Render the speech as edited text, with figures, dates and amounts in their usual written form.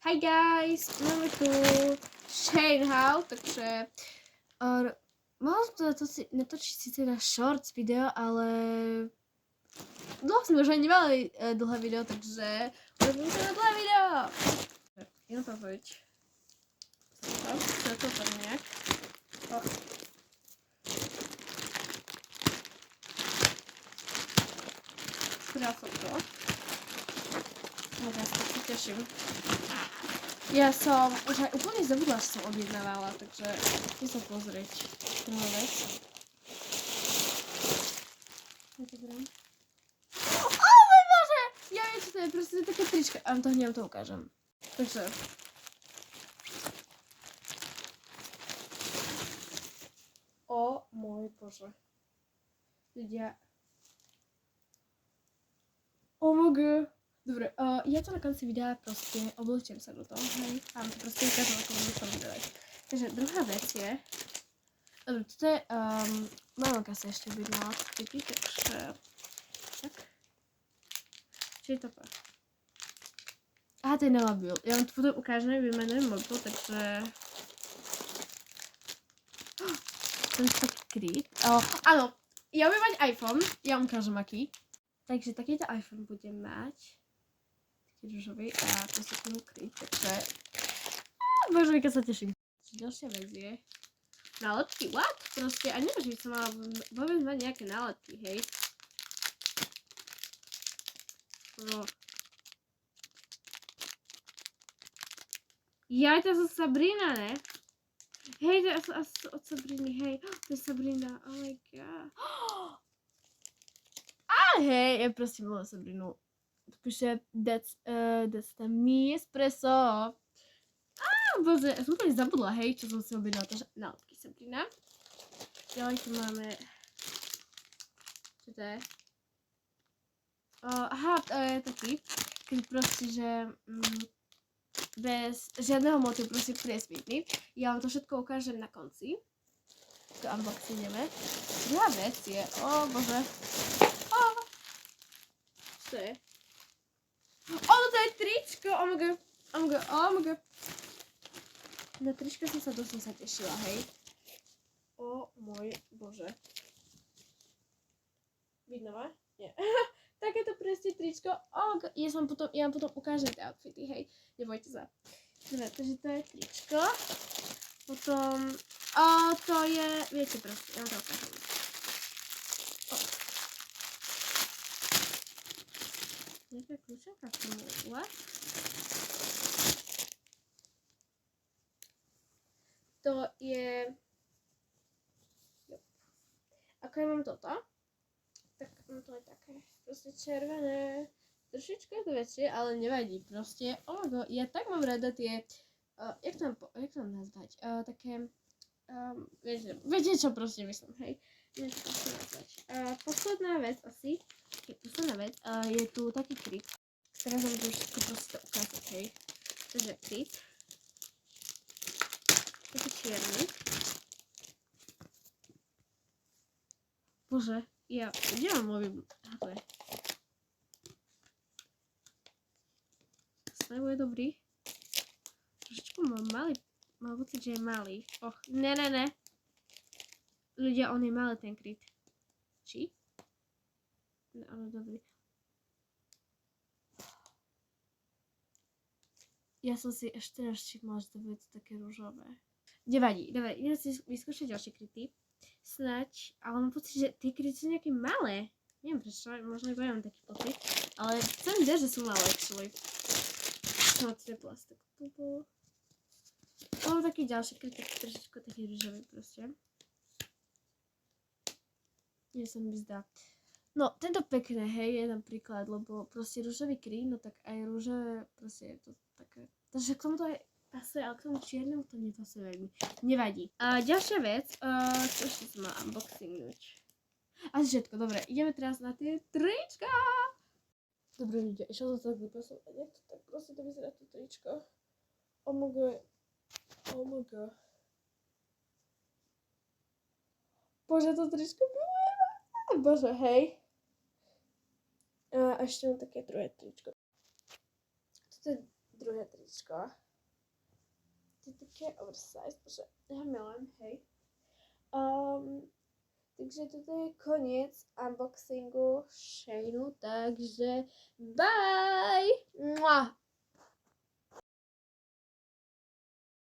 Hi guys, máme tu Shane Hall, takže mohla som to natočiť síce na shorts video, ale dlho sme už ani nemali dlhé video, takže urobím to na dlhé video. Jenom to povedť. Čo to tam nejak? Spravil som to. Ja sa teším. Ja som už aj úplne zabudla, že som objednávala, takže chcem sa pozrieť. Prvá vec. Oh môj Bože! Ja viem, čo to je, proste to je také trička. A to hneď to ukážem. Takže. O môj Bože. Ľudia. Oh my God. Dobre, ja to na konci videa proste oblečiem sa do toho, hej, a to proste ukážem, ako budem to vyberať. Takže druhá vec je, dobre, toto je, mamka sa ešte objednala vtedy, takže, tak. Čo je toto? Aha, to je na mobil, ja vám to potom ukážem, vymenujem mobil, takže, to je taký kryt, áno, ja budem mať iPhone, ja vám ukážem aký, takže takýto iPhone budem mať. Ružový a to sa k nemu kryť, takže bože, keď sa teším. Ďalšia vec je nálepky, what? Proste, a neviem, že by som mala vôbec mať nejaké nálepky, hej. No. Ja, to je Sabrina, ne? Hej, to je od Sabriny, hej. To je Sabrina, oh my god. A hej, ja proste milujem Sabrinu. Píše, that's the me espresso. Bože, ja som úplne zabudla, hej, čo som si objednala, takže nálepky Sabrina. Ďalej tu máme, čo to je? Aha, to je taký, keď proste, že bez žiadneho motivu, proste priesvitný. Ja vám to všetko ukážem na konci. To unboxing ideme. Druhá vec je, bože. Čo to je? To je tričko, oh my god. Na tričko som sa dosť tešila, hej. O môj Bože. Vidno ma? Nie. Takéto presne tričko, ja vám potom ukážem tie outfity, hej. Nebojte sa. Dobre, takže to je tričko. Potom, to je, viete proste, ja vám to ukážem. Nejaká kľúčovka k tomu, what? To je... Ako ja mám toto, tak to je také proste červené. Trošičku je to väčšie, ale nevadí proste. Ja tak mám rada tie... jak to nazvať? Také... viete čo proste myslím, hej? Neviem to proste nazvať. Posledná vec asi, je tu taký kryt. Teraz vám budem všetko proste ukázať, hej. Takže kryt. Taký čierny. Bože, kde mám mobil? Aha, to je. Slevo je dobrý. Trošičku mám pocit, že je malý. Ne. Ľudia, on je malý ten kryt. Či? No, ale dobrý. Ja som si ešte raz všimla, že to bude také ružové. Nevadí, idem si vyskúšať ďalšie kryty. Snaď, ale mám pocit, že tie kryty sú nejaké malé. Neviem prečo, možno iba mám taký pocit. Ale chcem vidieť, že sú malé, actually. No, to je plastik. Mám taký ďalší kryt, taký trošičku taký ružový proste. Nie sa mi zdá. No, tento pekné, hej, je napríklad, lebo proste rúžový kryt, no tak aj rúžové, proste je to také. Takže k tomu to aj pasuje, ale k tomu čiernemu to nepasuje veľmi. Nevadí. Ďalšia vec, čo ešte som mala unboxingnúť. Asi všetko, dobre, ideme teraz na tie trička. Dobre ľudia, išla som sa vypasovať, jak to tak proste to vyzerá to tričko. Oh my god. Bože, to tričko bylo. Bože, hej. A ešte mám také druhé tričko. Toto je druhé tričko. tričko. To je také oversize, protože já ho milujem, hej. Takže toto je koniec unboxingu Shaneu, takže bye! Mua!